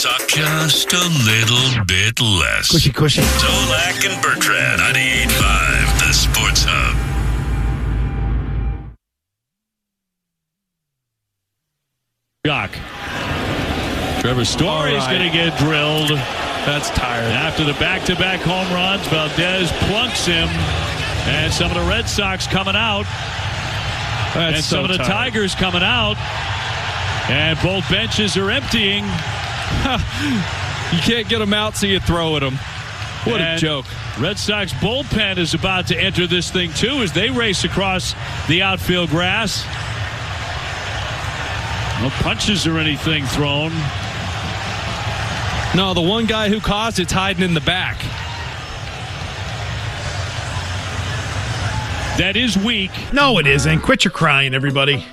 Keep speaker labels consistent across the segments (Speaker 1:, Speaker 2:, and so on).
Speaker 1: suck just a little bit less.
Speaker 2: Cushy.
Speaker 1: Zolak and Bertrand, 98.5, the Sports Hub.
Speaker 3: Jock. Trevor Story's going to get drilled.
Speaker 4: That's tired.
Speaker 3: After the back-to-back home runs, Valdez plunks him. And some of the Red Sox coming out.
Speaker 4: That's
Speaker 3: some of the Tigers coming out. And both benches are emptying.
Speaker 4: You can't get them out, so you throw at them. What a joke.
Speaker 3: Red Sox bullpen is about to enter this thing, too, as they race across the outfield grass. No punches or anything thrown.
Speaker 4: No, the one guy who caused it's hiding in the back.
Speaker 3: That is weak.
Speaker 2: No, it isn't. Quit your crying, everybody.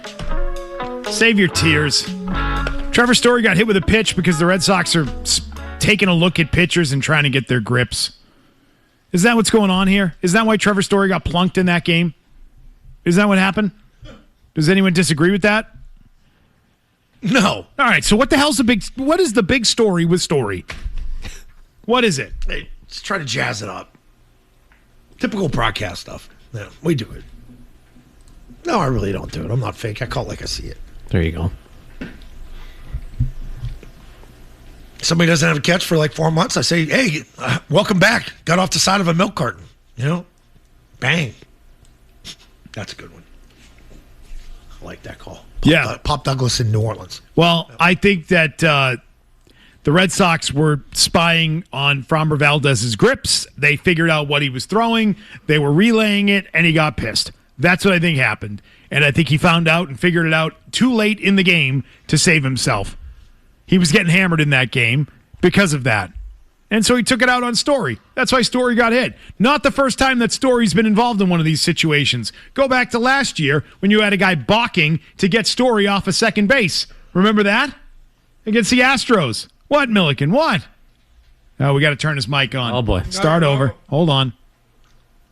Speaker 2: Save your tears. Trevor Story got hit with a pitch because the Red Sox are taking a look at pitchers and trying to get their grips. Is that what's going on here? Is that why Trevor Story got plunked in that game? Is that what happened? Does anyone disagree with that? No. All right, so what is the big story with Story? What is it?
Speaker 5: Hey, just try to jazz it up. Typical broadcast stuff. Yeah, we do it. No, I really don't do it. I'm not fake. I call it like I see it.
Speaker 6: There you go.
Speaker 5: Somebody doesn't have a catch for like 4 months. I say, hey, welcome back. Got off the side of a milk carton. You know? Bang. That's a good one. I like that call. Pop Douglas in New Orleans.
Speaker 2: Well, I think that the Red Sox were spying on Framber Valdez's grips. They figured out what he was throwing. They were relaying it, and he got pissed. That's what I think happened. And I think he found out and figured it out too late in the game to save himself. He was getting hammered in that game because of that. And so he took it out on Story. That's why Story got hit. Not the first time that Story's been involved in one of these situations. Go back to last year when you had a guy balking to get Story off of second base. Remember that? Against the Astros. What, Milliken? What? Oh, we got to turn his mic on.
Speaker 6: Oh, boy.
Speaker 2: Start over. Hold on.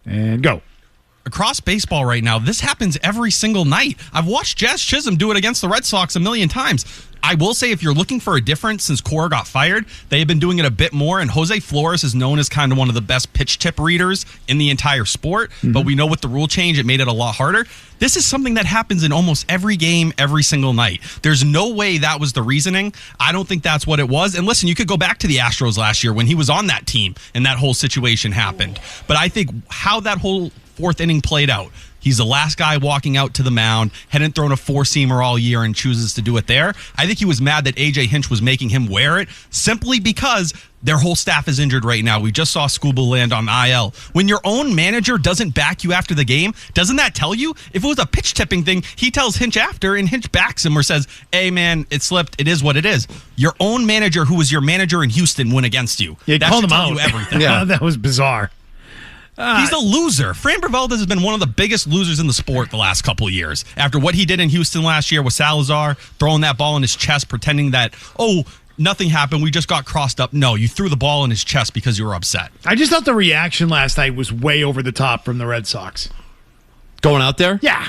Speaker 2: And go.
Speaker 7: Across baseball right now, this happens every single night. I've watched Jazz Chisholm do it against the Red Sox a million times. I will say, if you're looking for a difference since Cora got fired, they have been doing it a bit more, and Jose Flores is known as kind of one of the best pitch tip readers in the entire sport, but we know with the rule change, it made it a lot harder. This is something that happens in almost every game, every single night. There's no way that was the reasoning. I don't think that's what it was. And listen, you could go back to the Astros last year when he was on that team and that whole situation happened. But I think how that whole fourth inning played out, he's the last guy walking out to the mound, hadn't thrown a four-seamer all year and chooses to do it there. I think he was mad that A.J. Hinch was making him wear it simply because their whole staff is injured right now. We just saw Scuba land on IL. When your own manager doesn't back you after the game, doesn't that tell you? If it was a pitch tipping thing, he tells Hinch after, and Hinch backs him or says, hey, man, it slipped. It is what it is. Your own manager, who was your manager in Houston, went against you.
Speaker 2: Yeah,
Speaker 7: that
Speaker 2: called
Speaker 7: should
Speaker 2: him
Speaker 7: tell
Speaker 2: out.
Speaker 7: you everything.
Speaker 2: Yeah, that was bizarre.
Speaker 7: He's a loser. Framber Valdez has been one of the biggest losers in the sport the last couple of years. After what he did in Houston last year with Salazar, throwing that ball in his chest, pretending that, nothing happened, we just got crossed up. No, you threw the ball in his chest because you were upset.
Speaker 2: I just thought the reaction last night was way over the top from the Red Sox.
Speaker 6: Going out there?
Speaker 2: Yeah.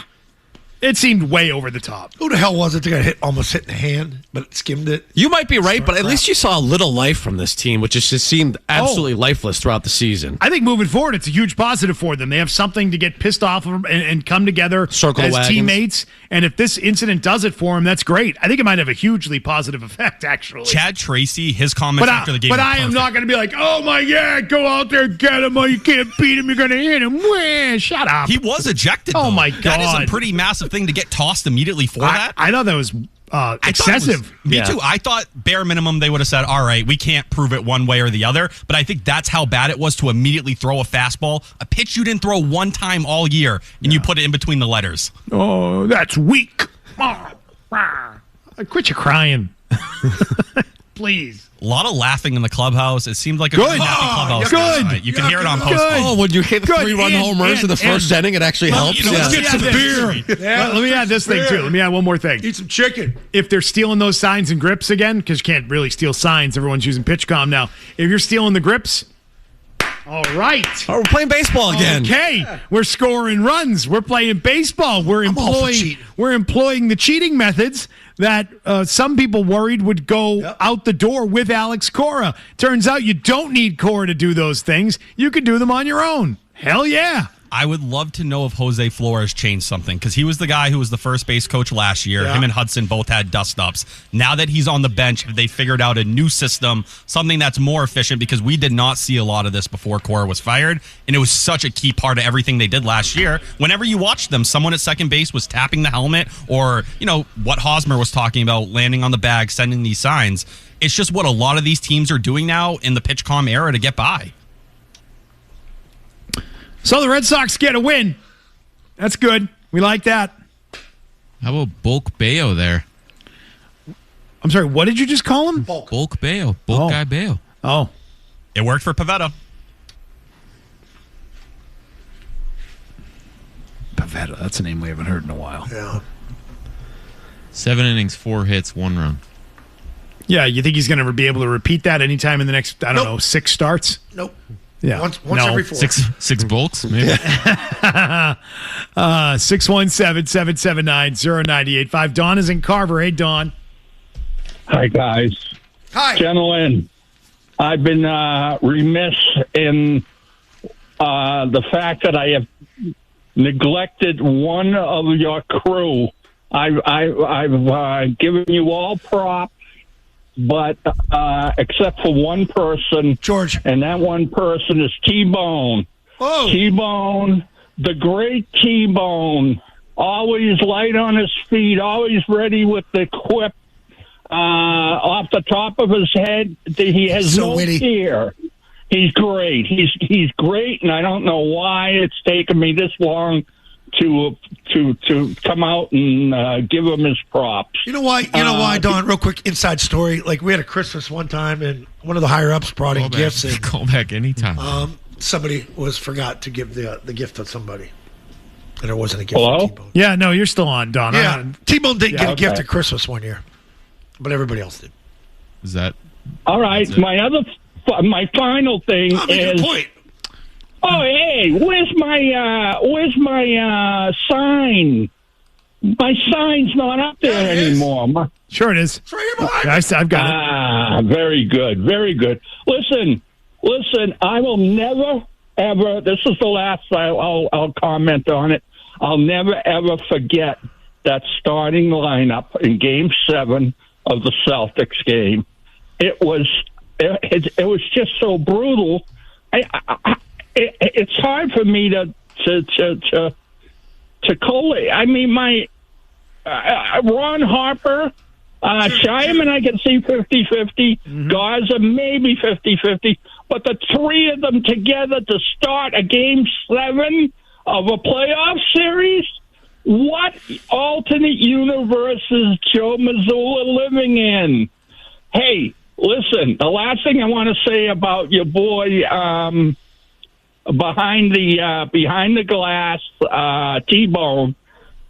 Speaker 2: It seemed way over the top.
Speaker 5: Who the hell was it that got almost hit in the hand, but it skimmed it?
Speaker 6: You might be right, but at least you saw a little life from this team, which just seemed absolutely lifeless throughout the season.
Speaker 2: I think moving forward, it's a huge positive for them. They have something to get pissed off of and come together
Speaker 6: Circle
Speaker 2: as
Speaker 6: wagons.
Speaker 2: teammates. And if this incident does it for them, that's great. I think it might have a hugely positive effect, actually.
Speaker 7: Chad Tracy, his comments after the game.
Speaker 2: But I am not going to be like, oh my God, go out there, get him, or you can't beat him, you're going to hit him. Wah, shut up.
Speaker 7: He was ejected,
Speaker 2: Oh
Speaker 7: though.
Speaker 2: my God.
Speaker 7: That is a pretty massive thing to get tossed immediately for that.
Speaker 2: I thought that was excessive.
Speaker 7: Me too. I thought bare minimum they would have said, all right, we can't prove it one way or the other. But I think that's how bad it was to immediately throw a fastball, a pitch you didn't throw one time all year, and you put it in between the letters.
Speaker 2: Oh, that's weak. Quit your crying. Please.
Speaker 7: A lot of laughing in the clubhouse. It seemed like a really happy clubhouse.
Speaker 2: Good.
Speaker 7: Night. You can hear it on post.
Speaker 6: Oh, when you hit 3-run homers in the first inning, it actually helps.
Speaker 7: Let's get some beer.
Speaker 2: Let me add this thing, too. Let me add one more thing.
Speaker 5: Eat some chicken.
Speaker 2: If they're stealing those signs and grips again, because you can't really steal signs. Everyone's using PitchCom now. If you're stealing the grips, All right.
Speaker 6: Oh, we're playing baseball again.
Speaker 2: Okay. We're scoring runs. We're playing baseball. We're employing the cheating methods that some people worried would go out the door with Alex Cora. Turns out you don't need Cora to do those things. You can do them on your own. Hell yeah.
Speaker 7: I would love to know if Jose Flores changed something, because he was the guy who was the first base coach last year. Yeah. Him and Hudson both had dust-ups. Now that he's on the bench, they figured out a new system, something that's more efficient, because we did not see a lot of this before Cora was fired, and it was such a key part of everything they did last year. Whenever you watched them, someone at second base was tapping the helmet, or, what Hosmer was talking about, landing on the bag, sending these signs. It's just what a lot of these teams are doing now in the PitchCom era to get by.
Speaker 2: So the Red Sox get a win. That's good. We like that.
Speaker 8: How about Bulk Bayo there?
Speaker 2: I'm sorry, what did you just call him?
Speaker 8: Bulk Bayo. Bulk Guy Bayo.
Speaker 2: Oh.
Speaker 7: It worked for Pivetta.
Speaker 2: Pivetta, that's a name we haven't heard in a while.
Speaker 5: Yeah.
Speaker 8: 7 innings, 4 hits, 1 run.
Speaker 2: Yeah, you think he's going to be able to repeat that anytime in the next, 6 starts?
Speaker 5: Nope.
Speaker 2: Yeah.
Speaker 5: Once every 4.
Speaker 8: Six bulks, maybe.
Speaker 2: 617-779-0985. Dawn is in Carver. Hey, Dawn.
Speaker 9: Hi, guys.
Speaker 5: Hi.
Speaker 9: Gentlemen, I've been remiss in the fact that I have neglected one of your crew. I've given you all props, but except for one person,
Speaker 5: George,
Speaker 9: and that one person is T-Bone.
Speaker 5: Oh,
Speaker 9: T-Bone, the great T-Bone, always light on his feet, always ready with the quip off the top of his head. He has
Speaker 5: so
Speaker 9: no
Speaker 5: witty.
Speaker 9: fear. He's great. He's great, and I don't know why it's taken me this long to come out and give him his props.
Speaker 5: You know why, Don? Real quick inside story. Like, we had a Christmas one time, and one of the higher ups brought in gifts. And,
Speaker 8: call back anytime.
Speaker 5: Somebody forgot to give the gift to somebody, and there wasn't a gift
Speaker 9: Hello?
Speaker 5: for T-Bone.
Speaker 2: Yeah, no, you're still on, Don.
Speaker 5: Yeah, T-Bone didn't get a gift
Speaker 9: okay.
Speaker 5: at Christmas one year, but everybody else did.
Speaker 8: Is that?
Speaker 9: All right, my final thing
Speaker 5: I'll make
Speaker 9: is.
Speaker 5: a point.
Speaker 9: Oh, hey, where's my sign? My sign's not up there
Speaker 5: Yeah, it is.
Speaker 9: anymore.
Speaker 2: Sure it is.
Speaker 5: It's right here behind me.
Speaker 2: I've got it.
Speaker 9: Very good, very good. Listen, I will never, ever, this is the last I'll comment on it. I'll never, ever forget that starting lineup in Game 7 of the Celtics game. It was just so brutal. It's hard for me to collate. I mean, my Ron Harper, Shyman, I can see 50-50. Garza, maybe 50-50. But the three of them together to start a Game 7 of a playoff series? What alternate universe is Joe Mazzulla living in? Hey, listen, the last thing I want to say about your boy behind the glass, T-Bone,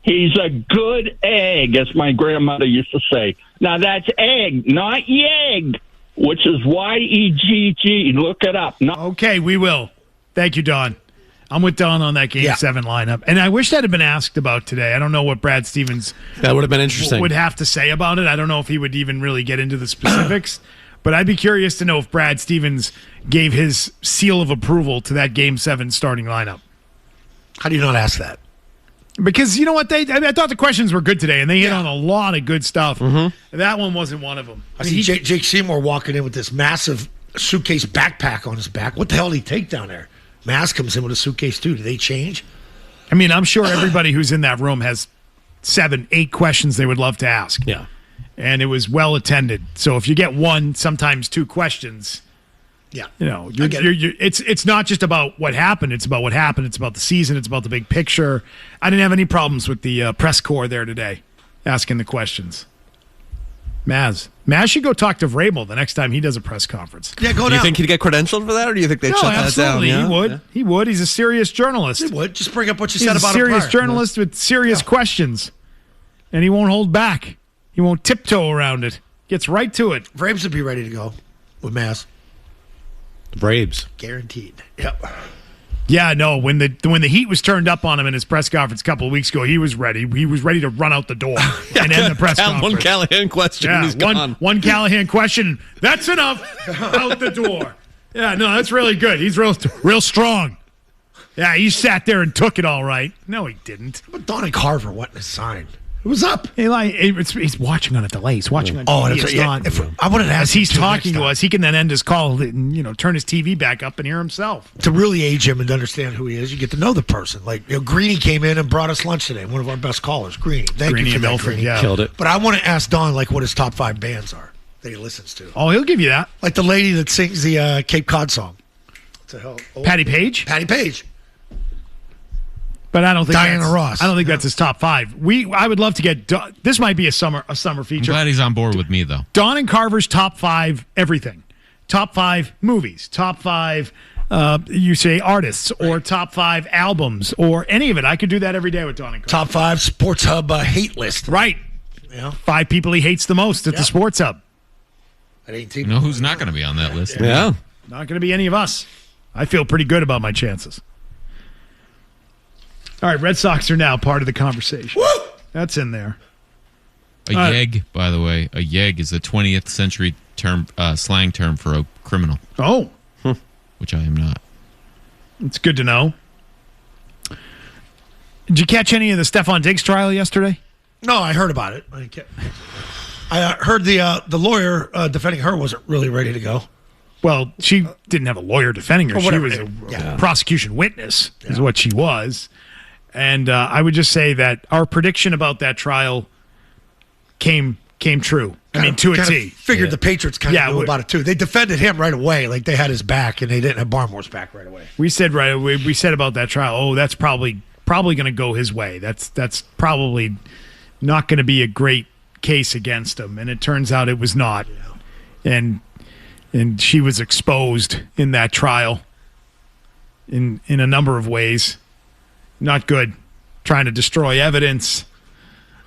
Speaker 9: he's a good egg, as my grandmother used to say. Now, that's egg, not yegg, which is Y-E-G-G. Look it up.
Speaker 2: Okay, we will. Thank you, Don. I'm with Don on that Game 7 lineup. And I wish that had been asked about today. I don't know what Brad Stevens
Speaker 6: That would have been interesting.
Speaker 2: would have to say about it. I don't know if he would even really get into the specifics. But I'd be curious to know if Brad Stevens gave his seal of approval to that Game 7 starting lineup.
Speaker 5: How do you not ask that?
Speaker 2: Because you know what? I thought the questions were good today, and they hit on a lot of good stuff. That one wasn't one of them.
Speaker 5: I see Jake Seymour walking in with this massive suitcase backpack on his back. What the hell did he take down there? Maz comes in with a suitcase, too. Do they change?
Speaker 2: I mean, I'm sure everybody who's in that room has 7, 8 questions they would love to ask.
Speaker 6: Yeah.
Speaker 2: And it was well attended. So if you get 1, sometimes 2 questions,
Speaker 5: Yeah.
Speaker 2: It's not just about what happened. It's about what happened. It's about the season. It's about the big picture. I didn't have any problems with the press corps there today asking the questions. Maz should go talk to Vrabel the next time he does a press conference.
Speaker 5: Yeah, go
Speaker 6: Do
Speaker 5: down.
Speaker 6: you think he'd get credentialed for that, or do you think they'd
Speaker 2: No,
Speaker 6: shut that down?
Speaker 2: absolutely.
Speaker 6: Yeah?
Speaker 2: He would.
Speaker 6: Yeah.
Speaker 2: He would. He's a serious journalist.
Speaker 5: He would. Just bring up what you
Speaker 2: He's
Speaker 5: said
Speaker 2: a
Speaker 5: about
Speaker 2: serious
Speaker 5: him prior.
Speaker 2: journalist with serious questions. And he won't hold back. He won't tiptoe around it. Gets right to it.
Speaker 5: Braves would be ready to go with Maz.
Speaker 6: Braves.
Speaker 5: Guaranteed. Yep.
Speaker 2: Yeah, no. When the heat was turned up on him in his press conference a couple of weeks ago, he was ready. He was ready to run out the door and end the press conference.
Speaker 6: One Callahan question.
Speaker 2: Yeah,
Speaker 6: He's gone.
Speaker 2: one Callahan question. That's enough. Out the door. Yeah, no, that's really good. He's real strong. Yeah, he sat there and took it all right. No, he didn't.
Speaker 5: But Don Carver wanting to sign. It was up.
Speaker 2: He's watching on a delay. He's watching on TV.
Speaker 5: That's right. Yeah, I wanted to ask
Speaker 2: as he's talking to us, he can then end his call and turn his TV back up and hear himself.
Speaker 5: To really age him and understand who he is, you get to know the person. Like Greeny came in and brought us lunch today. One of our best callers, Greeny. Thank you for that, Greeny.
Speaker 2: Yeah.
Speaker 6: Killed it.
Speaker 5: But I want to ask Don what his top 5 bands are that he listens to.
Speaker 2: Oh, he'll give you that.
Speaker 5: Like the lady that sings the Cape Cod song. What the hell?
Speaker 2: Patty Page.
Speaker 5: Patty Page.
Speaker 2: But I don't think
Speaker 5: Diana Ross.
Speaker 2: I don't think that's his top 5. I would love to get this might be a summer
Speaker 8: I'm
Speaker 2: feature.
Speaker 8: glad he's on board with me, though.
Speaker 2: Don and Carver's top 5 everything. Top 5 movies. Top 5 you say artists or top 5 albums or any of it. I could do that every day with Don and Carver.
Speaker 5: Top 5 Sports Hub hate list.
Speaker 2: Right.
Speaker 5: Yeah.
Speaker 2: 5 people he hates the most at the Sports Hub.
Speaker 5: At 18.
Speaker 8: You know who's not going to be on that list?
Speaker 6: Yeah.
Speaker 2: Not going to be any of us. I feel pretty good about my chances. All right, Red Sox are now part of the conversation.
Speaker 5: Woo!
Speaker 2: That's in there.
Speaker 8: A yeg, by the way, a yeg is a 20th century term, slang term for a criminal.
Speaker 2: Oh.
Speaker 8: Which I am not.
Speaker 2: It's good to know. Did you catch any of the Stefon Diggs trial yesterday?
Speaker 5: No, I heard about it. I heard the lawyer defending her wasn't really ready to go.
Speaker 2: Well, she didn't have a lawyer defending her. She
Speaker 5: whatever.
Speaker 2: was a prosecution witness, is what she was. And I would just say that our prediction about that trial came true. I mean, to a T.
Speaker 5: Figured the Patriots kind of knew about it, too. They defended him right away. Like, they had his back, and they didn't have Barmore's back right away.
Speaker 2: We said about that trial, that's probably going to go his way. That's probably not going to be a great case against him. And it turns out it was not. Yeah. And she was exposed in that trial in a number of ways. Not good. Trying to destroy evidence.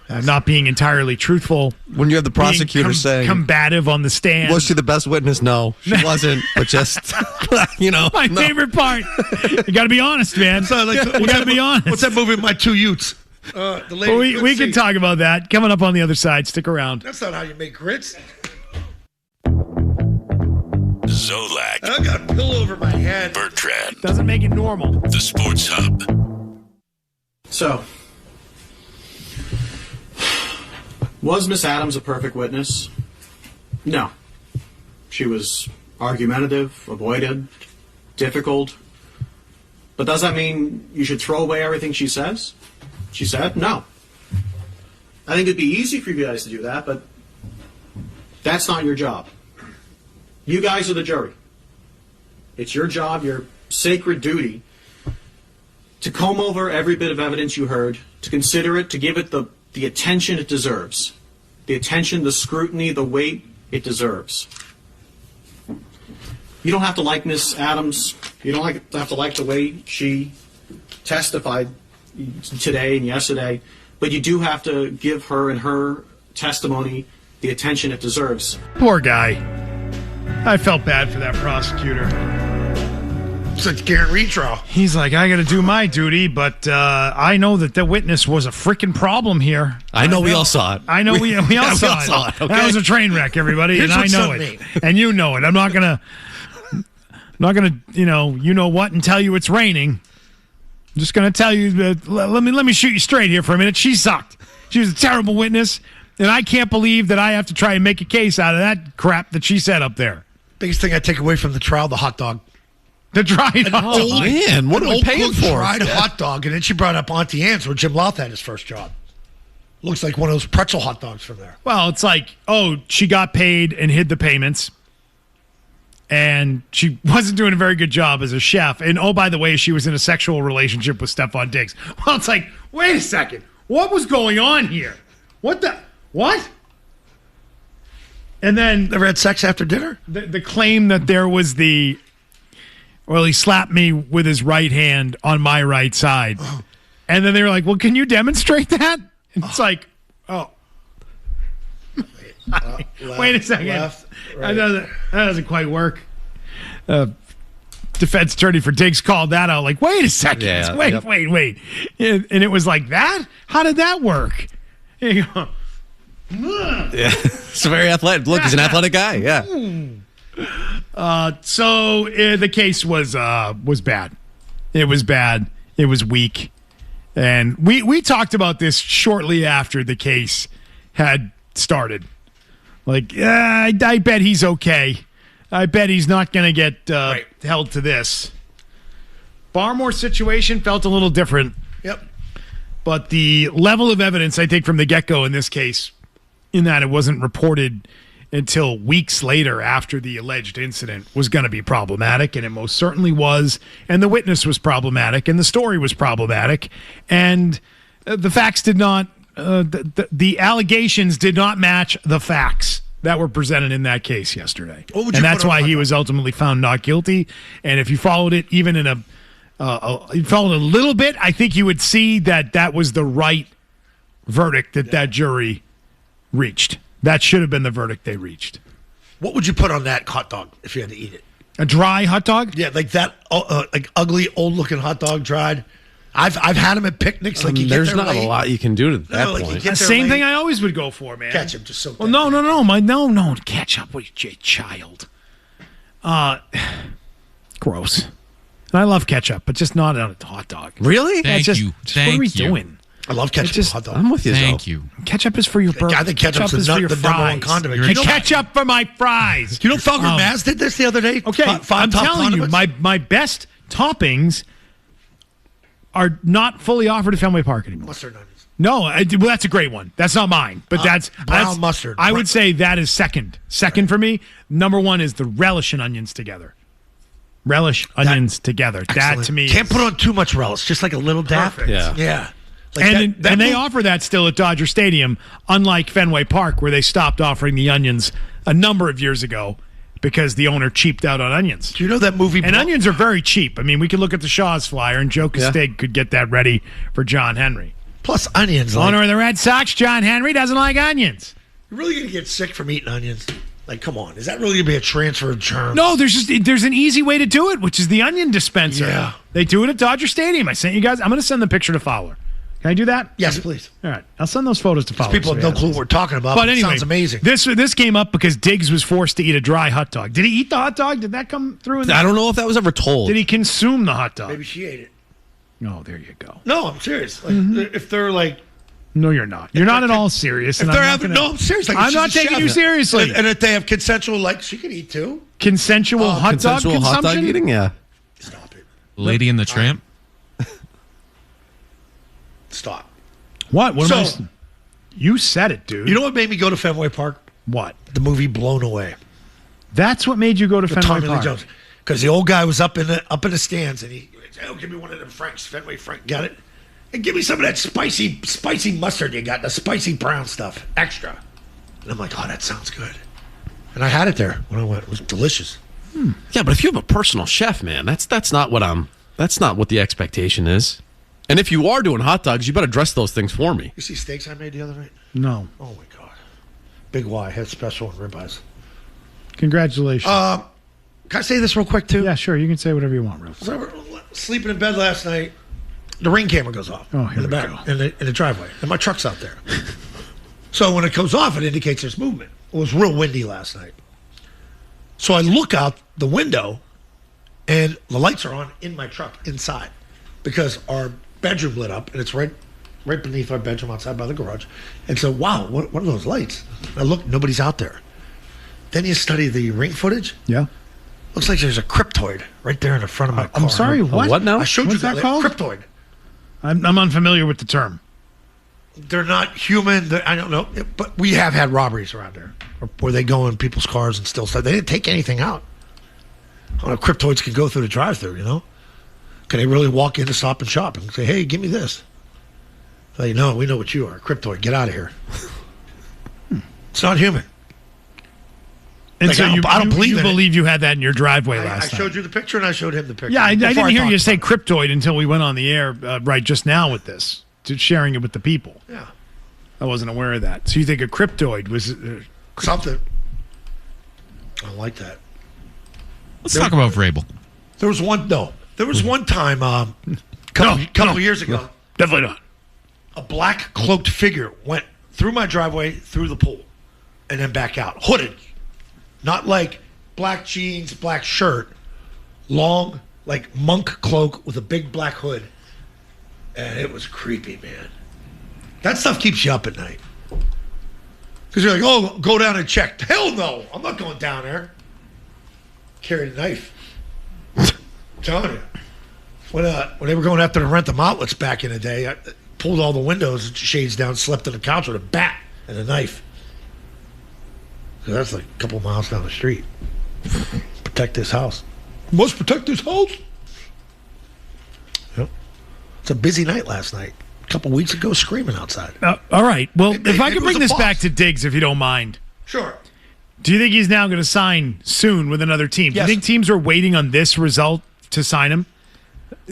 Speaker 2: Not being entirely truthful.
Speaker 6: When you have the prosecutor saying
Speaker 2: combative on the stand.
Speaker 6: Was she the best witness? No, she wasn't. But just
Speaker 2: my favorite part. You got to be honest, man. You got to be honest.
Speaker 5: What's that movie? My Two Utes. The lady
Speaker 2: we can talk about that coming up on the other side. Stick around.
Speaker 5: That's not how you make grits.
Speaker 1: Zolak.
Speaker 5: I got a pillow over my head.
Speaker 1: Bertrand.
Speaker 2: Doesn't make it normal.
Speaker 1: The Sports Hub.
Speaker 10: So, was Miss Adams a perfect witness? No. She was argumentative, avoided, difficult. But does that mean you should throw away everything she says? She said, no. I think it'd be easy for you guys to do that, but that's not your job. You guys are the jury. It's your job, your sacred duty, to comb over every bit of evidence you heard, to consider it, to give it the attention it deserves. The attention, the scrutiny, the weight it deserves. You don't have to like Miss Adams. You don't have to like the way she testified today and yesterday, but you do have to give her and her testimony the attention it deserves.
Speaker 2: Poor guy. I felt bad for that prosecutor.
Speaker 5: It's like Garrett retrial.
Speaker 2: He's like, I got to do my duty, but I know that the witness was a freaking problem here.
Speaker 6: I know we all saw it.
Speaker 2: I know we all saw it.
Speaker 6: Okay?
Speaker 2: That was a train wreck, everybody,
Speaker 5: Here's
Speaker 2: and I
Speaker 5: what
Speaker 2: know
Speaker 5: some
Speaker 2: it,
Speaker 5: mean.
Speaker 2: and you know it. I'm not gonna, you know what, and tell you it's raining. I'm just gonna tell you that. Let me shoot you straight here for a minute. She sucked. She was a terrible witness, and I can't believe that I have to try and make a case out of that crap that she said up there.
Speaker 5: Biggest thing I take away from the trial, the hot dog.
Speaker 2: The dried hot dog.
Speaker 6: Oh, man, what are we paying for?
Speaker 5: Fried hot dog, and then she brought up Auntie Anne's where Jim Loth had his first job. Looks like one of those pretzel hot dogs from there.
Speaker 2: Well, it's like, she got paid and hid the payments, and she wasn't doing a very good job as a chef. And, by the way, she was in a sexual relationship with Stefon Diggs. Well, it's like, wait a second. What was going on here? What? And then
Speaker 5: Never had sex after dinner?
Speaker 2: the claim that there was he slapped me with his right hand on my right side. And then they were like, well, can you demonstrate that? And it's like, wait a second.
Speaker 5: Left, right.
Speaker 2: That doesn't quite work. defense attorney for Diggs called that out. Like, wait a second.
Speaker 6: Yeah,
Speaker 2: wait. And it was like that? How did that work? And you go,
Speaker 6: Yeah, it's very athletic. Look, he's an athletic guy. Yeah.
Speaker 2: So the case was bad. It was bad. It was weak. And we talked about this shortly after the case had started. Like, I bet he's okay. I bet he's not going to get held to this. Barmore situation felt a little different.
Speaker 5: Yep.
Speaker 2: But the level of evidence, I think, from the get-go in this case, in that it wasn't reported until weeks later after the alleged incident, was going to be problematic, and it most certainly was. And the witness was problematic, and the story was problematic. And the facts did not, the allegations did not match the facts that were presented in that case yesterday. And that's why he was ultimately found not guilty. And if you followed it even in you followed a little bit, I think you would see that that was the right verdict that jury reached. That should have been the verdict they reached.
Speaker 5: What would you put on that hot dog if you had to eat it?
Speaker 2: A dry hot dog?
Speaker 5: Yeah, like that, like ugly, old-looking hot dog, dried. I've had them at picnics. Like
Speaker 6: there's not a lot you can do to that point.
Speaker 2: Same thing I always would go for, man.
Speaker 5: Ketchup, just so.
Speaker 2: Well, no, ketchup. What are you, child? Gross. And I love ketchup, but just not on a hot dog.
Speaker 6: Really?
Speaker 8: Thank you.
Speaker 2: What are we doing?
Speaker 5: I love ketchup on hot dog.
Speaker 6: I'm with you.
Speaker 8: Thank you.
Speaker 2: Ketchup is for your burger.
Speaker 5: I think ketchup is the number one condiment.
Speaker 2: Ketchup for my fries.
Speaker 5: You know, Felger Maz did this the other day.
Speaker 2: Okay, I'm telling you, my best toppings are not fully offered at Fenway Park anymore.
Speaker 5: Mustard and onions.
Speaker 2: No, well, that's a great one. That's not mine, but that's
Speaker 5: brown mustard.
Speaker 2: I would say that is second. Second for me. Number one is the relish and onions together. Relish, onions together.
Speaker 5: Excellent.
Speaker 2: That to me
Speaker 5: can't put on too much relish, just like a little dab.
Speaker 2: Perfect.
Speaker 5: Yeah. Like
Speaker 2: and they offer that still at Dodger Stadium, unlike Fenway Park, where they stopped offering the onions a number of years ago because the owner cheaped out on onions.
Speaker 5: Do you know that movie?
Speaker 2: And onions are very cheap. I mean, we could look at the Shaw's flyer, and Joe Castig could get that ready for John Henry.
Speaker 5: Plus onions.
Speaker 2: Owner of the Red Sox, John Henry, doesn't like onions.
Speaker 5: You're really going to get sick from eating onions? Like, come on. Is that really going to be a transfer of germs?
Speaker 2: No, there's an easy way to do it, which is the onion dispenser.
Speaker 5: Yeah.
Speaker 2: They do it at Dodger Stadium. I sent you guys. I'm going to send the picture to Fowler. Can I do that?
Speaker 5: Yes, please.
Speaker 2: All right. I'll send those photos to Fowler.
Speaker 5: People have no clue what we're talking about, but anyway, it sounds amazing.
Speaker 2: This came up because Diggs was forced to eat a dry hot dog. Did he eat the hot dog? Did that come through?
Speaker 6: I don't know if that was ever told.
Speaker 2: Did he consume the hot dog?
Speaker 5: Maybe she ate it.
Speaker 2: No, there you go.
Speaker 5: No, I'm serious. Like, if they're like...
Speaker 2: No, you're not. You're not at all serious.
Speaker 5: If they're having... No, I'm serious. Like,
Speaker 2: I'm not taking you seriously.
Speaker 5: And if they have consensual, like, she could eat too.
Speaker 2: Consensual hot dog consumption?
Speaker 6: Hot dog eating? Yeah.
Speaker 5: Stop it.
Speaker 8: Lady and the Tramp?
Speaker 5: Stop.
Speaker 2: What? You said it, dude.
Speaker 5: You know what made me go to Fenway Park?
Speaker 2: What?
Speaker 5: The movie Blown Away.
Speaker 2: That's what made you go to Fenway Park?
Speaker 5: Jones. Because the old guy was up in the stands, and he said, "Oh, give me one of them Franks, Fenway Frank. Got it? And give me some of that spicy mustard you got, the spicy brown stuff, extra." And I'm like, "Oh, that sounds good." And I had it there when I went. It was delicious.
Speaker 6: Yeah, but if you have a personal chef, man, that's not what the expectation is. And if you are doing hot dogs, you better dress those things for me.
Speaker 5: You see steaks I made the other night?
Speaker 2: No.
Speaker 5: Oh my God. Big Y had special and ribeyes.
Speaker 2: Congratulations.
Speaker 5: Can I say this real quick too?
Speaker 2: Yeah, sure. You can say whatever you want, real quick.
Speaker 5: So I was sleeping in bed last night. The ring camera goes off in the back in the driveway, and my truck's out there. So when it goes off, it indicates there's movement. It was real windy last night. So I look out the window, and the lights are on in my truck inside because our bedroom lit up, and it's right beneath our bedroom outside by the garage. And so, wow, what are those lights? I look, nobody's out there. Then you study the ring footage.
Speaker 2: Yeah.
Speaker 5: Looks like there's a cryptoid right there in the front of my car.
Speaker 2: I'm sorry, what?
Speaker 6: What now?
Speaker 5: I showed
Speaker 2: What's
Speaker 5: you
Speaker 2: that called?
Speaker 5: Cryptoid.
Speaker 2: I'm unfamiliar with the term.
Speaker 5: They're not human. I don't know. But we have had robberies around there where they go in people's cars and steal stuff. They didn't take anything out. I don't know if cryptoids can go through the drive-thru, you know? Can they really walk in to Stop and Shop and say, "Hey, give me this"? Like, no, we know what you are. Cryptoid, get out of here. It's not human.
Speaker 2: And
Speaker 5: like,
Speaker 2: so
Speaker 5: I don't believe
Speaker 2: you believe you had that in your driveway last
Speaker 5: I
Speaker 2: night.
Speaker 5: showed you the picture and I showed him the picture.
Speaker 2: Yeah, I didn't hear you say cryptoid until we went on the air right just now with this, to sharing it with the people.
Speaker 5: Yeah.
Speaker 2: I wasn't aware of that. So you think a cryptoid was...
Speaker 5: something. I like that.
Speaker 8: Let's talk about Vrabel.
Speaker 5: There was one time couple years ago.
Speaker 2: Definitely not.
Speaker 5: A black cloaked figure went through my driveway, through the pool, and then back out. Hooded. Not like black jeans, black shirt. Long, like monk cloak with a big black hood. And it was creepy, man. That stuff keeps you up at night. Because you're like, oh, go down and check. Hell no. I'm not going down there. Carried a knife. I'm telling you. When they were going after the Rentham outlets back in the day, I pulled all the windows and shades down, slept on the couch with a bat and a knife. So that's like a couple miles down the street. Protect this house. Must protect this house. Yep. It's a busy night last night. A couple weeks ago, screaming outside.
Speaker 2: All right. Well, if I could bring this back to Diggs, if you don't mind.
Speaker 5: Sure.
Speaker 2: Do you think he's now going to sign soon with another team?
Speaker 5: Yes.
Speaker 2: Do you think teams are waiting on this result to sign him?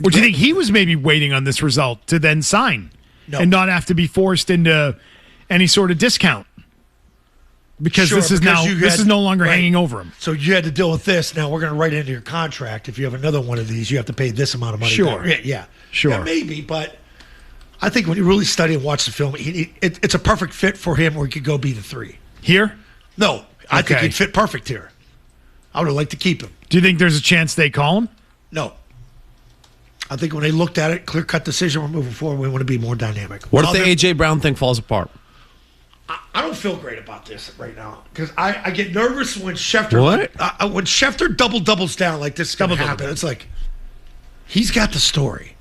Speaker 2: Or do you think he was maybe waiting on this result to then sign and not have to be forced into any sort of discount? Because this is no longer hanging over him.
Speaker 5: So you had to deal with this. Now we're going to write into your contract. If you have another one of these, you have to pay this amount of money.
Speaker 2: Sure.
Speaker 5: Back. Yeah.
Speaker 2: Sure.
Speaker 5: Yeah, maybe, but I think when you really study and watch the film, it's a perfect fit for him where he could go be the 3.
Speaker 2: Here?
Speaker 5: No. I think he'd fit perfect here. I would have liked to keep him.
Speaker 2: Do you think there's a chance they call him?
Speaker 5: No. I think when they looked at it, clear-cut decision, we're moving forward. We want to be more dynamic.
Speaker 6: What if the A.J. Brown thing falls apart?
Speaker 5: I don't feel great about this right now because I get nervous when Schefter when Schefter doubles down like this is going to happen. It's like he's got the story.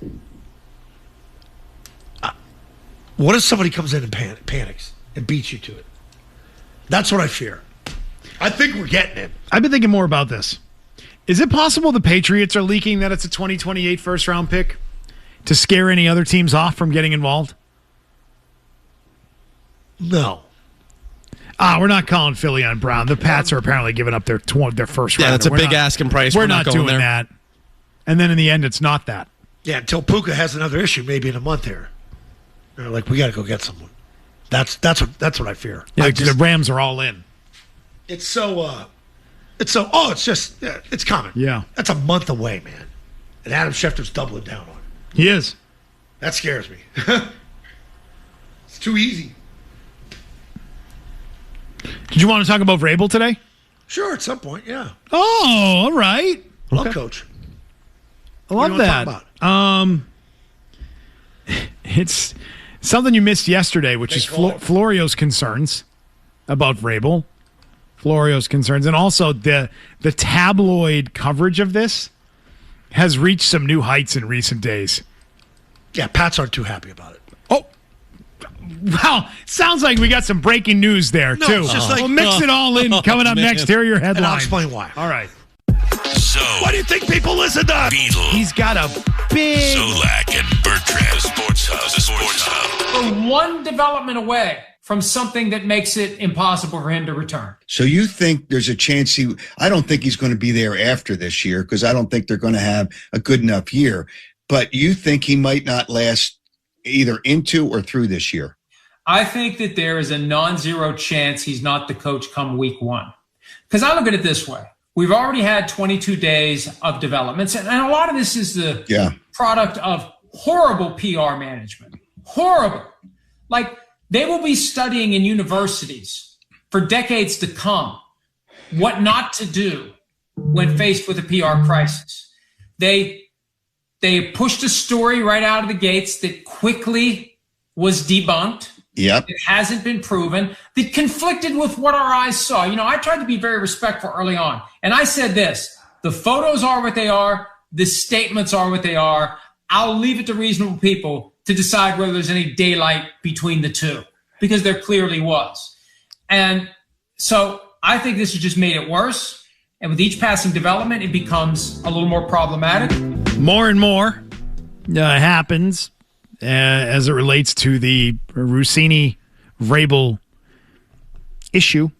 Speaker 5: What if somebody comes in and panics and beats you to it? That's what I fear. I think we're getting it.
Speaker 2: I've been thinking more about this. Is it possible the Patriots are leaking that it's a 2028 first-round pick to scare any other teams off from getting involved?
Speaker 5: No.
Speaker 2: We're not calling Philly on Brown. The Pats are apparently giving up their first round.
Speaker 6: Yeah, that's a big asking price.
Speaker 2: We're not doing
Speaker 6: there.
Speaker 2: that. And then in the end, it's not that.
Speaker 5: Yeah, until Puka has another issue, maybe in a month here. They're like, we got to go get someone. That's what I fear.
Speaker 2: Yeah, the Rams are all in.
Speaker 5: It's coming.
Speaker 2: Yeah.
Speaker 5: That's a month away, man. And Adam Schefter's doubling down on it.
Speaker 2: He is.
Speaker 5: That scares me. It's too easy.
Speaker 2: Did you want to talk about Vrabel today?
Speaker 5: Sure, at some point, yeah.
Speaker 2: Oh, all right.
Speaker 5: Love Coach.
Speaker 2: I love that. It's something you missed yesterday, which is Florio's concerns about Vrabel. Florio's concerns. And also the tabloid coverage of this has reached some new heights in recent days.
Speaker 5: Yeah, Pats aren't too happy about it.
Speaker 2: Oh, well, sounds like we got some breaking news there, too.
Speaker 5: It's just like,
Speaker 2: we'll mix it all in. Coming up next, here are your headlines.
Speaker 5: And I'll explain why.
Speaker 2: All right.
Speaker 1: So,
Speaker 5: why do you think people listen to
Speaker 1: Beetle,
Speaker 2: He's got a big...
Speaker 1: Zolak, and Bertrand, the Sports Hub.
Speaker 11: We're one development away from something that makes it impossible for him to return.
Speaker 12: So you think there's a chance I don't think he's going to be there after this year because I don't think they're going to have a good enough year. But you think he might not last either into or through this year?
Speaker 11: I think that there is a non-zero chance he's not the coach come week 1. Because I look at it this way. We've already had 22 days of developments, and a lot of this is the product of horrible PR management. Horrible. Like, they will be studying in universities for decades to come what not to do when faced with a PR crisis. They pushed a story right out of the gates that quickly was debunked.
Speaker 12: Yep.
Speaker 11: It hasn't been proven. That conflicted with what our eyes saw. You know, I tried to be very respectful early on. And I said this, the photos are what they are. The statements are what they are. I'll leave it to reasonable people to decide whether there's any daylight between the two, because there clearly was. And so I think this has just made it worse. And with each passing development, it becomes a little more problematic.
Speaker 2: More and more happens as it relates to the Russini-Vrabel issue,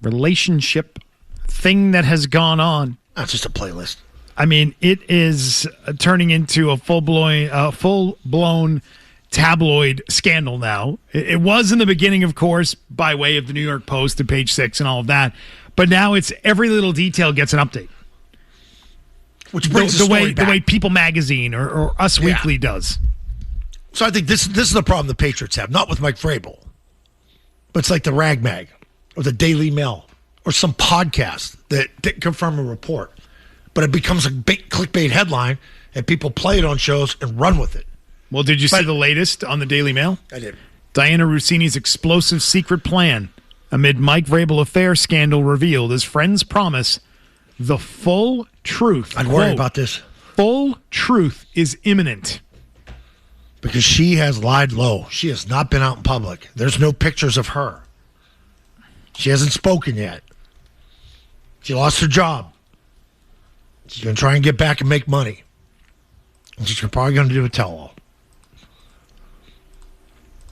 Speaker 2: relationship thing that has gone on.
Speaker 5: That's just a playlist.
Speaker 2: I mean, it is turning into a full-blown tabloid scandal now. It was in the beginning, of course, by way of the New York Post and Page 6 and all of that. But now it's every little detail gets an update.
Speaker 5: Which brings
Speaker 2: the
Speaker 5: story back.
Speaker 2: way People Magazine or Us Weekly does.
Speaker 5: So I think this is the problem the Patriots have, not with Mike Vrabel, but it's like the Rag Mag or the Daily Mail or some podcast that didn't confirm a report, but it becomes a big clickbait headline and people play it on shows and run with it.
Speaker 2: Well, did you see the latest on the Daily Mail?
Speaker 5: I did.
Speaker 2: Diana Russini's explosive secret plan amid Mike Vrabel affair scandal revealed as friends promise the full truth.
Speaker 5: I'd worry about this.
Speaker 2: Full truth is imminent.
Speaker 5: Because she has lied low. She has not been out in public. There's no pictures of her. She hasn't spoken yet. She lost her job. She's going to try and get back and make money. And she's probably going to do a tell-all.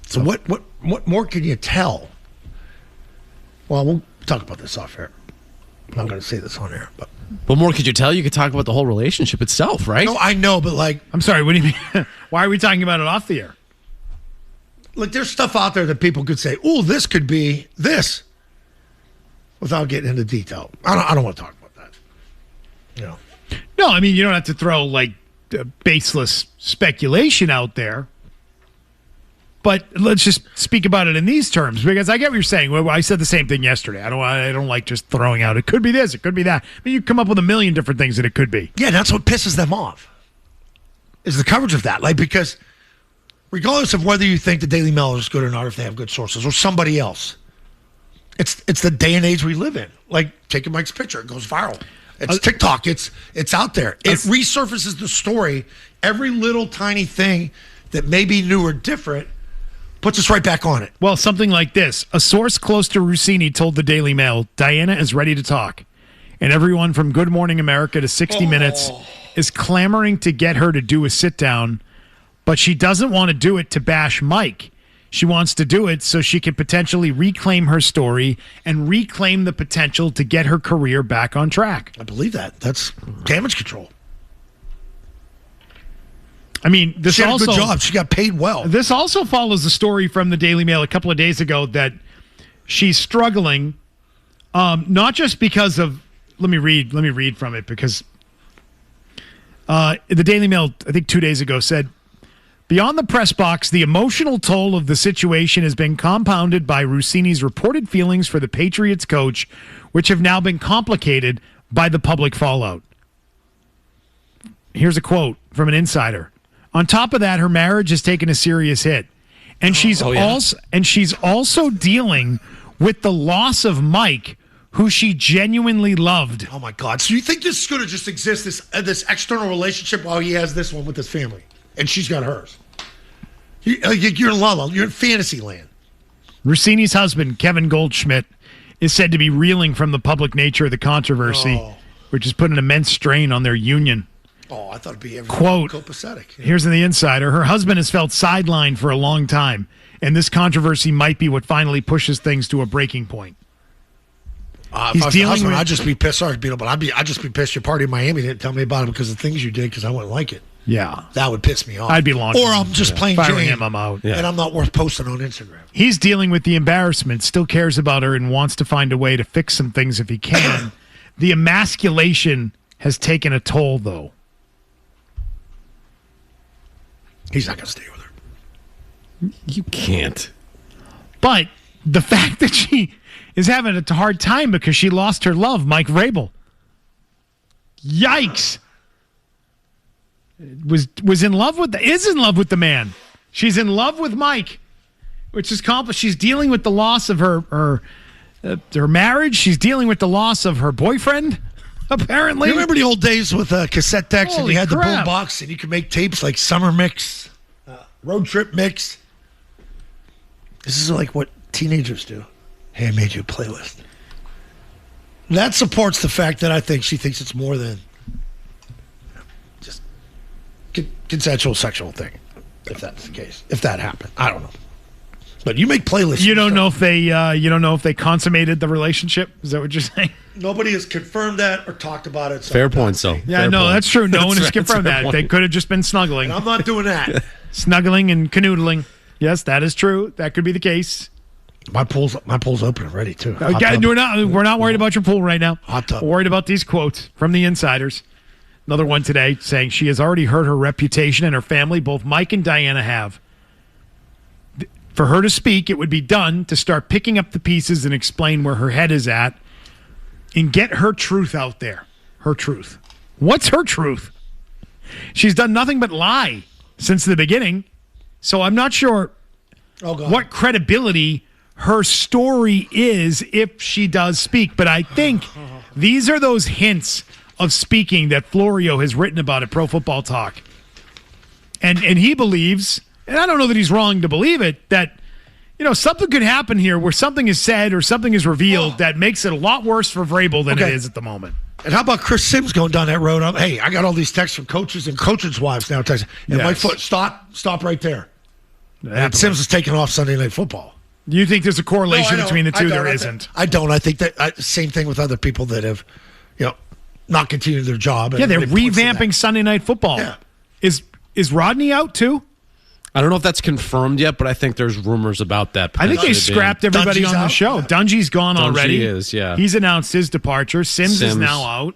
Speaker 5: So what more can you tell? Well, we'll talk about this off air. I'm not going to say this on air, but
Speaker 6: what more could you tell? You could talk about the whole relationship itself, right?
Speaker 5: no, I know, but like,
Speaker 2: I'm sorry. What do you mean? Why are we talking about it off the air?
Speaker 5: like there's stuff out there that people could say, "Oh, this could be this," without getting into detail. I don't want to talk about that. You know.
Speaker 2: No, I mean you don't have to throw like baseless speculation out there. But let's just speak about it in these terms, because I get what you're saying. Well, I said the same thing yesterday. I don't like just throwing out, it could be this, it could be that. I mean, you come up with a million different things that it could be.
Speaker 5: Yeah, that's what pisses them off, is the coverage of that. Like, because regardless of whether you think the Daily Mail is good or not, if they have good sources, or somebody else, it's the day and age we live in. Like, taking Mike's picture, it goes viral. It's TikTok. It's out there. It resurfaces the story. Every little tiny thing that may be new or different puts us right back on it.
Speaker 2: Well, something like this. A source close to Russini told the Daily Mail, Diana is ready to talk. And everyone from Good Morning America to 60 Minutes is clamoring to get her to do a sit-down, but she doesn't want to do it to bash Mike. She wants to do it so she can potentially reclaim her story and reclaim the potential to get her career back on track.
Speaker 5: I believe that. That's damage control.
Speaker 2: I mean, this
Speaker 5: she had
Speaker 2: also
Speaker 5: a good job. She got paid well.
Speaker 2: This also follows the story from the Daily Mail a couple of days ago that she's struggling, not just because of. Let me read from it, because the Daily Mail, I think 2 days ago, said, beyond the press box, the emotional toll of the situation has been compounded by Russini's reported feelings for the Patriots coach, which have now been complicated by the public fallout. Here's a quote from an insider. On top of that, her marriage has taken a serious hit. And she's also dealing with the loss of Mike, who she genuinely loved.
Speaker 5: Oh my God. So you think this is going to just exist, this external relationship, while he has this one with his family and she's got hers? You're in la la, you're in fantasy land.
Speaker 2: Russini's husband, Kevin Goldschmidt, is said to be reeling from the public nature of the controversy, which has put an immense strain on their union.
Speaker 5: Oh, I thought it'd be
Speaker 2: quote,
Speaker 5: copacetic.
Speaker 2: Here's in the insider. Her husband has felt sidelined for a long time, and this controversy might be what finally pushes things to a breaking point.
Speaker 5: If I was the husband, I'd just be pissed. Sorry, but I'd just be pissed your party in Miami didn't tell me about it because of the things you did, because I wouldn't like it.
Speaker 2: Yeah.
Speaker 5: That would piss me off.
Speaker 2: I'd be long.
Speaker 5: Or I'm just plain
Speaker 2: firing
Speaker 5: Jane,
Speaker 2: him, I'm out.
Speaker 5: And I'm not worth posting on Instagram.
Speaker 2: He's dealing with the embarrassment, still cares about her, and wants to find a way to fix some things if he can. The emasculation has taken a toll, though.
Speaker 5: He's not going to stay with her.
Speaker 6: You can't.
Speaker 2: But the fact that she is having a hard time because she lost her love, Mike Vrabel. Yikes. Is in love with the man. She's in love with Mike, which is complicated. She's dealing with the loss of her marriage. She's dealing with the loss of her boyfriend, apparently.
Speaker 5: You remember the old days with cassette decks, and you had
Speaker 2: crap.
Speaker 5: the boom box, and you could make tapes like Summer Mix, Road Trip Mix. This is like what teenagers do. Hey, I made you a playlist. That supports the fact that I think she thinks it's more than just consensual sexual thing, if that's the case. If that happened, I don't know. But you make playlists.
Speaker 2: You don't know if they consummated the relationship. Is that what you're saying?
Speaker 5: Nobody has confirmed that or talked about it. So
Speaker 6: fair point, so.
Speaker 2: Yeah, no, that's true. No one has confirmed that. They could have just been snuggling.
Speaker 5: And I'm not doing that.
Speaker 2: Snuggling and canoodling. Yes, that is true. That could be the case.
Speaker 5: My pool's open and ready too.
Speaker 2: We're not worried about your pool right now.
Speaker 5: Hot tub.
Speaker 2: We're worried about these quotes from the insiders. Another one today saying she has already hurt her reputation and her family. Both Mike and Diana have. For her to speak, it would be done to start picking up the pieces and explain where her head is at and get her truth out there. Her truth. What's her truth? She's done nothing but lie since the beginning. So I'm not sure what credibility her story is if she does speak. But I think these are those hints of speaking that Florio has written about at Pro Football Talk. And he believes, and I don't know that he's wrong to believe it, that something could happen here where something is said or something is revealed that makes it a lot worse for Vrabel than it is at the moment.
Speaker 5: And how about Chris Sims going down that road? I got all these texts from coaches and coaches' wives now texting. And my foot, stop right there. And Sims is taking off Sunday Night Football.
Speaker 2: Do you think there's a correlation between the two? There isn't.
Speaker 5: I don't. I think that same thing with other people that have, not continued their job.
Speaker 2: Yeah, they're revamping Sunday Night Football.
Speaker 5: Yeah.
Speaker 2: Is Rodney out too?
Speaker 6: I don't know if that's confirmed yet, but I think there's rumors about that.
Speaker 2: I think they scrapped everybody on the show. Yeah. Dungy's gone already.
Speaker 6: Dungy is, yeah.
Speaker 2: He's announced his departure. Sims is now out.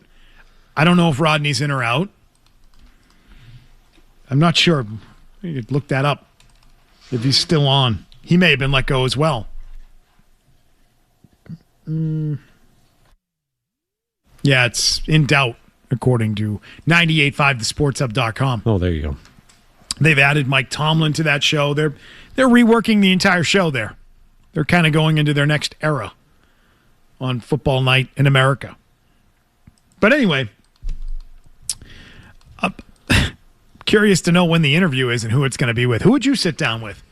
Speaker 2: I don't know if Rodney's in or out. I'm not sure. You could look that up if he's still on. He may have been let go as well. Yeah, it's in doubt, according to 98.5thesportshub.com.
Speaker 6: Oh, there you go.
Speaker 2: They've added Mike Tomlin to that show. They're reworking the entire show there. They're kind of going into their next era on football night in America. But anyway, curious to know when the interview is and who it's going to be with. Who would you sit down with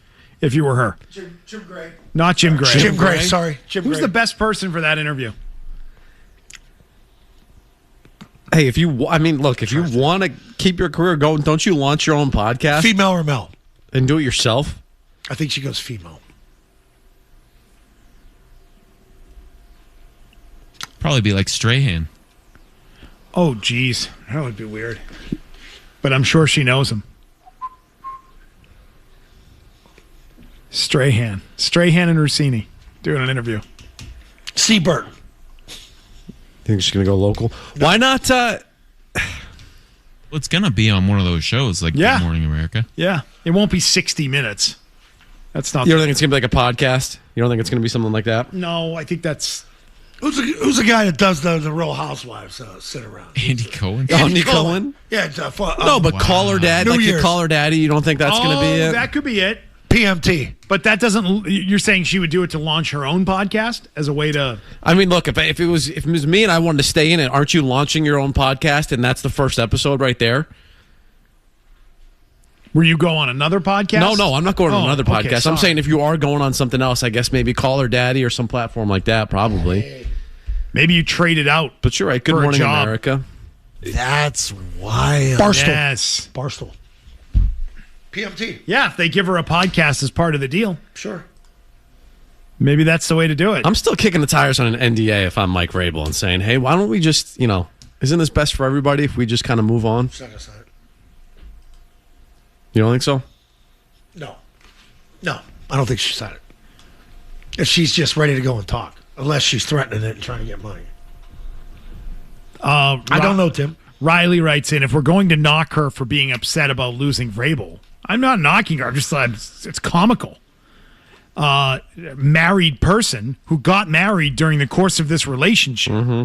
Speaker 2: if you were her?
Speaker 5: Jim Gray.
Speaker 2: Not Jim Gray.
Speaker 5: Jim Gray, sorry.
Speaker 2: Who's the best person for that interview?
Speaker 6: Hey, if you want to keep your career going, don't you launch your own podcast?
Speaker 5: Female or male?
Speaker 6: And do it yourself?
Speaker 5: I think she goes female.
Speaker 8: Probably be like Strahan.
Speaker 2: Oh, geez. That would be weird. But I'm sure she knows him. Strahan and Russini doing an interview.
Speaker 5: Seabird.
Speaker 6: Think she's going to go local? Why not?
Speaker 8: Well, it's going to be on one of those shows like Good Morning America.
Speaker 2: Yeah. It won't be 60 minutes. That's not.
Speaker 6: You don't think it's going to be like a podcast? You don't think it's going to be something like that?
Speaker 2: No, I think that's.
Speaker 5: Who's the guy that does the Real Housewives sit around?
Speaker 8: Andy Cohen.
Speaker 6: Andy Cohen?
Speaker 5: Yeah.
Speaker 6: No, but Call Her Daddy. Like you Call Her Daddy, you don't think that's going to be it?
Speaker 2: That could be it.
Speaker 5: PMT.
Speaker 2: But that doesn't. You're saying she would do it to launch her own podcast as a way to.
Speaker 6: I mean, look, if it was me and I wanted to stay in it, aren't you launching your own podcast? And that's the first episode right there.
Speaker 2: Where you go on another podcast?
Speaker 6: No, I'm not going on another podcast.
Speaker 2: Okay,
Speaker 6: I'm saying if you are going on something else, I guess maybe Call Her Daddy or some platform like that, probably.
Speaker 2: Maybe you trade it out.
Speaker 6: But you're right. Good Morning America.
Speaker 5: That's wild.
Speaker 2: Barstool. Yes.
Speaker 5: Barstool. PMT.
Speaker 2: Yeah, if they give her a podcast as part of the deal.
Speaker 5: Sure.
Speaker 2: Maybe that's the way to do it.
Speaker 6: I'm still kicking the tires on an NDA if I'm Mike Vrabel and saying, hey, why don't we just, isn't this best for everybody if we just kind of move on? You don't think so?
Speaker 5: No, I don't think she said it. If she's just ready to go and talk, unless she's threatening it and trying to get money. I don't know, Tim.
Speaker 2: Riley writes in, if we're going to knock her for being upset about losing Vrabel, I'm not knocking her. I'm just it's comical. Married person who got married during the course of this relationship.
Speaker 6: Mm-hmm.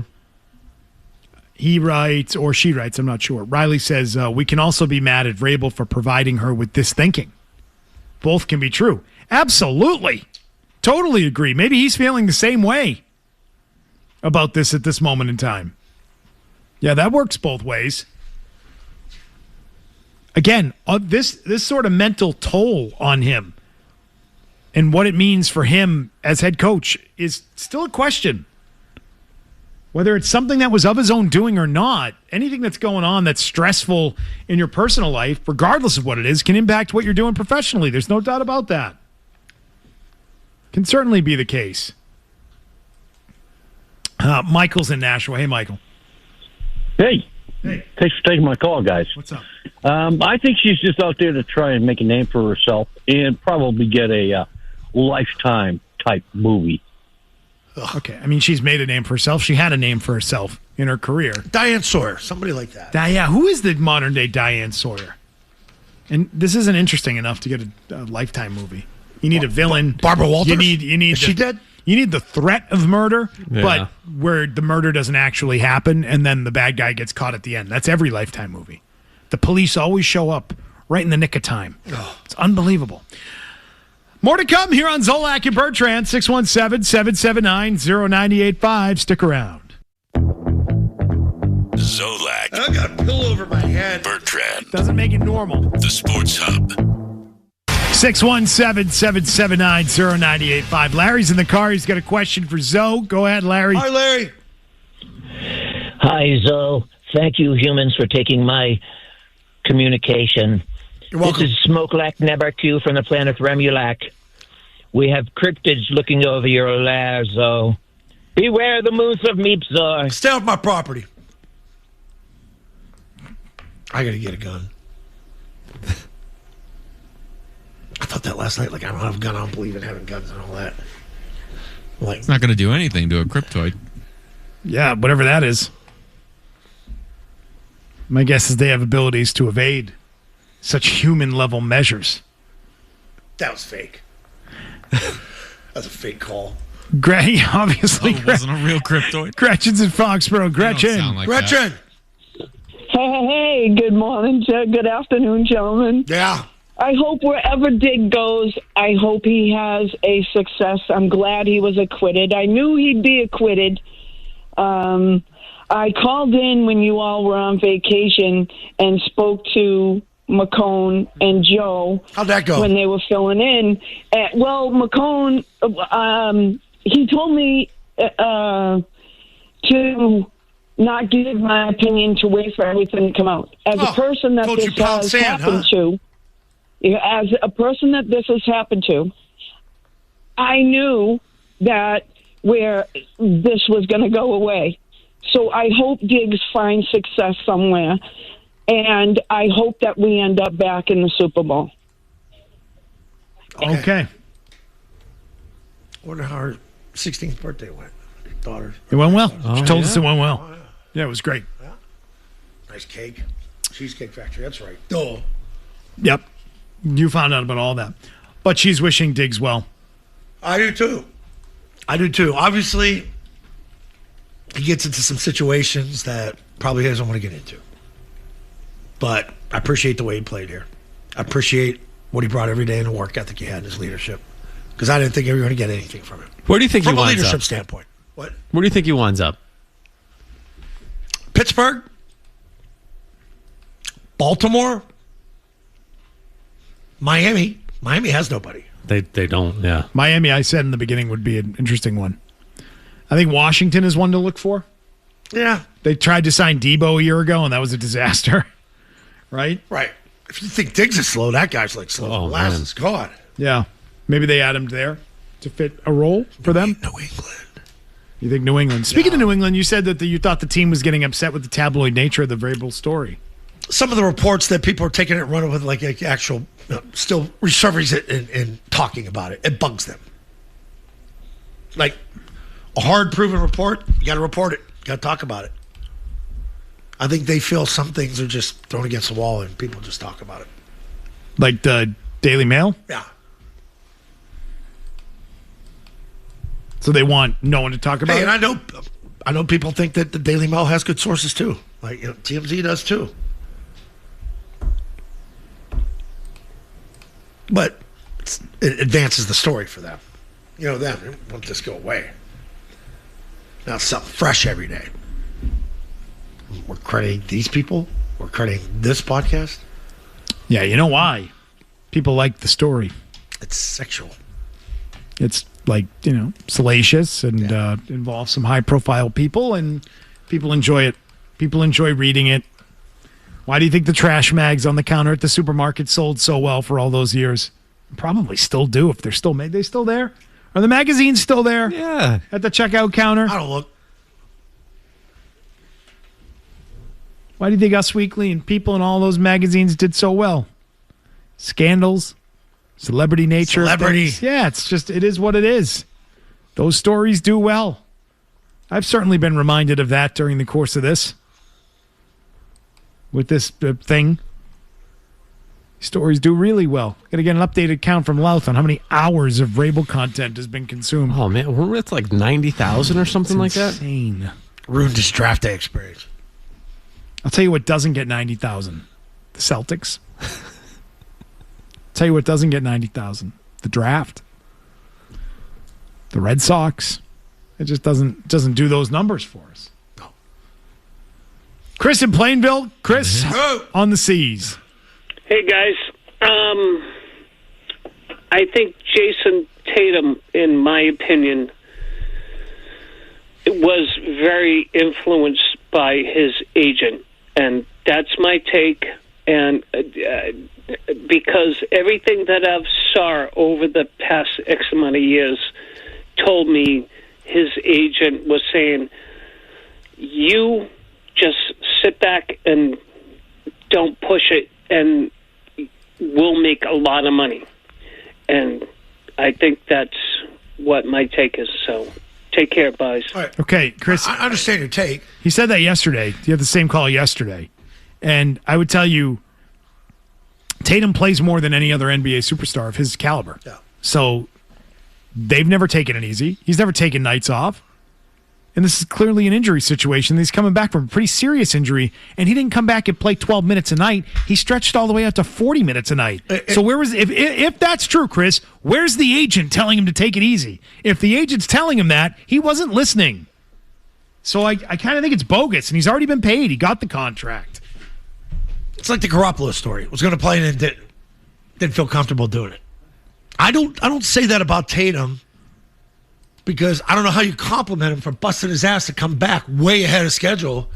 Speaker 2: He writes, or she writes, I'm not sure. Riley says, we can also be mad at Vrabel for providing her with this thinking. Both can be true. Absolutely. Totally agree. Maybe he's feeling the same way about this at this moment in time. Yeah, that works both ways. Again, this sort of mental toll on him and what it means for him as head coach is still a question. Whether it's something that was of his own doing or not, anything that's going on that's stressful in your personal life, regardless of what it is, can impact what you're doing professionally. There's no doubt about that. Can certainly be the case. Michael's in Nashua. Hey, Michael.
Speaker 13: Hey. Thanks for taking my call, guys.
Speaker 2: What's up?
Speaker 13: I think she's just out there to try and make a name for herself and probably get a Lifetime type movie.
Speaker 2: Okay, I mean, she's made a name for herself. She had a name for herself in her career.
Speaker 5: Diane Sawyer, somebody like that.
Speaker 2: Yeah, who is the modern day Diane Sawyer? And this isn't interesting enough to get a Lifetime movie. You need a villain.
Speaker 5: Barbara Walters?
Speaker 2: You need.
Speaker 5: Is she dead?
Speaker 2: You need the threat of murder, but where the murder doesn't actually happen, and then the bad guy gets caught at the end. That's every Lifetime movie. The police always show up right in the nick of time. It's unbelievable. More to come here on Zolak and Bertrand, 617-779-0985. Stick around.
Speaker 1: Zolak.
Speaker 5: I got a pillow over my head.
Speaker 1: Bertrand.
Speaker 2: Doesn't make it normal.
Speaker 1: The Sports Hub.
Speaker 2: 617-779-0985. Larry's in the car. He's got a question for Zoe. Go ahead, Larry.
Speaker 5: Hi, Larry.
Speaker 14: Hi, Zoe. Thank you, humans, for taking my communication.
Speaker 5: You're welcome.
Speaker 14: This is Smokelak Nebarku from the planet Remulak. We have cryptids looking over your lair, Zoe. Beware the moose of Meepzor.
Speaker 5: Stay off my property. I got to get a gun. I thought that last night. Like, I don't have a gun. I don't believe in having guns and all that. Like,
Speaker 8: It's not going to do anything to a cryptoid.
Speaker 2: Yeah, whatever that is. My guess is they have abilities to evade such human-level measures.
Speaker 5: that was fake. That's a fake call.
Speaker 2: Obviously.
Speaker 8: Oh, it wasn't a real cryptoid.
Speaker 2: Gretchen's in Foxborough. Gretchen.
Speaker 8: Like
Speaker 5: Gretchen.
Speaker 15: Hey, good morning, good afternoon, gentlemen.
Speaker 5: Yeah.
Speaker 15: I hope wherever Dig goes, I hope he has a success. I'm glad he was acquitted. I knew he'd be acquitted. I called in when you all were on vacation and spoke to McCone and Joe.
Speaker 5: How'd that go?
Speaker 15: When they were filling in. Well, McCone, he told me to not give my opinion to wait for everything to come out. As a person that this has happened to, as a person that this has happened to, I knew that where this was going to go away. So I hope Diggs finds success somewhere, and I hope that we end up back in the Super Bowl.
Speaker 2: Okay.
Speaker 5: I wonder how her 16th birthday went. Daughter.
Speaker 2: It went well. She told us it went well. Oh, yeah, it was great.
Speaker 5: Yeah. Nice cake. Cheesecake Factory. That's right. Oh.
Speaker 2: Yep. You found out about all that. But she's wishing Diggs well.
Speaker 5: I do too. Obviously, he gets into some situations that probably he doesn't want to get into. But I appreciate the way he played here. I appreciate what he brought every day in the work ethic he had in his leadership. Because I didn't think we were going to get anything from him.
Speaker 6: Where do you think he
Speaker 5: winds up? From a leadership standpoint. What?
Speaker 6: Where do you think he winds up?
Speaker 5: Pittsburgh? Baltimore? Miami? Miami has nobody.
Speaker 6: They don't, yeah.
Speaker 2: Miami, I said in the beginning, would be an interesting one. I think Washington is one to look for.
Speaker 5: Yeah.
Speaker 2: They tried to sign Debo a year ago, and that was a disaster. Right?
Speaker 5: Right. If you think Diggs is slow, that guy's like slow.
Speaker 6: Oh,
Speaker 5: molasses. God.
Speaker 2: Yeah. Maybe they add him there to fit a role for them.
Speaker 5: New England.
Speaker 2: You think New England? Speaking of New England, you said that you thought the team was getting upset with the tabloid nature of the Vrabel story.
Speaker 5: Some of the reports that people are taking it and running with, like actual, still resurfacing it and talking about it, it bugs them. Like a hard proven report, you got to report it. You got to talk about it. I think they feel some things are just thrown against the wall and people just talk about it.
Speaker 2: Like the Daily Mail?
Speaker 5: Yeah.
Speaker 2: So they want no one to talk about it?
Speaker 5: And I know people think that the Daily Mail has good sources too. Like TMZ does too. But it advances the story for them. They want this to go away. Now it's something fresh every day. We're crediting these people. We're crediting this podcast.
Speaker 2: Yeah, you know why? People like the story.
Speaker 5: It's sexual.
Speaker 2: It's like, salacious and involves some high-profile people, and people enjoy it. People enjoy reading it. Why do you think the trash mags on the counter at the supermarket sold so well for all those years? Probably still do if they're still made. They still there? Are the magazines still there?
Speaker 6: Yeah.
Speaker 2: At the checkout counter?
Speaker 5: I don't look.
Speaker 2: Why do you think Us Weekly and People in all those magazines did so well? Scandals, celebrity nature.
Speaker 5: Celebrity.
Speaker 2: Yeah, it is what it is. Those stories do well. I've certainly been reminded of that during the course of this. With this thing. Stories do really well. Gonna get an updated count from Louth on how many hours of Vrabel content has been consumed.
Speaker 6: Oh, man. We're at like 90,000 or something like that?
Speaker 2: Insane.
Speaker 5: Ruined his draft day experience.
Speaker 2: I'll tell you what doesn't get 90,000. The Celtics. Tell you what doesn't get 90,000. The draft. The Red Sox. It just doesn't do those numbers for us. Chris in Plainville. Chris on the C's.
Speaker 16: Hey, guys. I think Jason Tatum, in my opinion, was very influenced by his agent. And that's my take. And because everything that I've saw over the past X amount of years told me his agent was saying, you just sit back and don't push it, and we'll make a lot of money. And I think that's what my take is. So take care, guys.
Speaker 5: Right.
Speaker 2: Okay, Chris.
Speaker 5: I understand your take.
Speaker 2: He said that yesterday. You had the same call yesterday. And I would tell you, Tatum plays more than any other NBA superstar of his caliber.
Speaker 5: Yeah.
Speaker 2: So they've never taken it easy. He's never taken nights off. And this is clearly an injury situation. He's coming back from a pretty serious injury, and he didn't come back and play 12 minutes a night. He stretched all the way out to 40 minutes a night. So where was if that's true, Chris, where's the agent telling him to take it easy? If the agent's telling him that, he wasn't listening. So I kind of think it's bogus, and he's already been paid. He got the contract.
Speaker 5: It's like the Garoppolo story. Was going to play and didn't feel comfortable doing it. I don't say that about Tatum, because I don't know how you compliment him for busting his ass to come back way ahead of schedule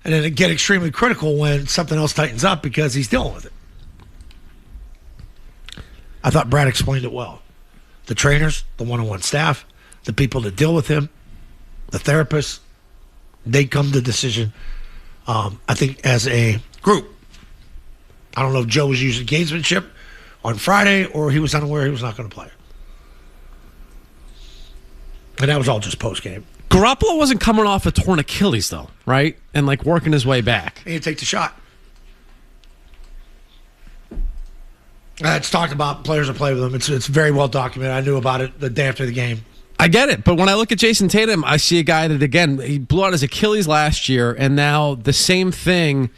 Speaker 5: and then get extremely critical when something else tightens up because he's dealing with it. I thought Brad explained it well. The trainers, the one-on-one staff, the people that deal with him, the therapists, they come to the decision, I think, as a group. I don't know if Joe was using gamesmanship on Friday or he was unaware he was not going to play. And that was all just post-game.
Speaker 6: Garoppolo wasn't coming off a torn Achilles, though, right? And, like, working his way back.
Speaker 5: He didn't take the shot. It's talked about. Players that play with him. It's very well documented. I knew about it the day after the game.
Speaker 6: I get it. But when I look at Jason Tatum, I see a guy that, again, he blew out his Achilles last year, and now the same thing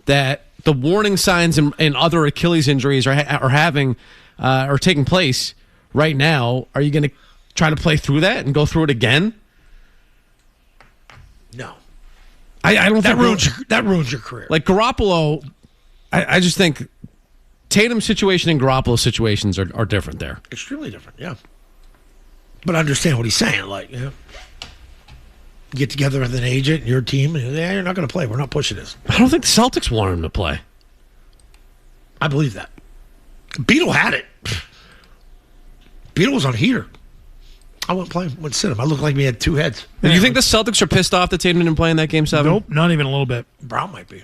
Speaker 6: that the warning signs in other Achilles injuries are taking place right now. Are you going to try to play through that and go through it again?
Speaker 5: No.
Speaker 6: I don't think
Speaker 5: that ruins your career.
Speaker 6: Like Garoppolo, I just think Tatum's situation and Garoppolo's situations are different there.
Speaker 5: Extremely different, yeah. But I understand what he's saying. Like, get together with an agent, your team, and you're not going to play. We're not pushing this.
Speaker 6: I don't think the Celtics want him to play.
Speaker 5: I believe that. Beetle had it. Beetle was on heater. I wouldn't play him. Wouldn't sit him. I looked like we had two heads.
Speaker 6: Do you think the Celtics are pissed off that Tatum didn't play in that Game 7?
Speaker 2: Nope, not even a little bit.
Speaker 5: Brown might be.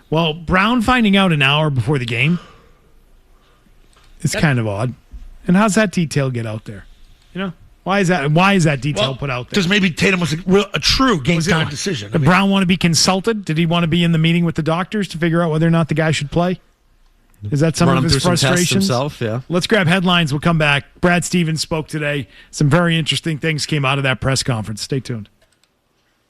Speaker 2: Well, Brown finding out an hour before the game is kind of odd. And how's that detail get out there? You know, why is that detail put out there?
Speaker 5: Because maybe Tatum was a true game time decision.
Speaker 2: Did Brown want to be consulted? Did he want to be in the meeting with the doctors to figure out whether or not the guy should play? Is that some of his frustrations?
Speaker 6: Himself, yeah.
Speaker 2: Let's grab headlines. We'll come back. Brad Stevens spoke today. Some very interesting things came out of that press conference. Stay tuned.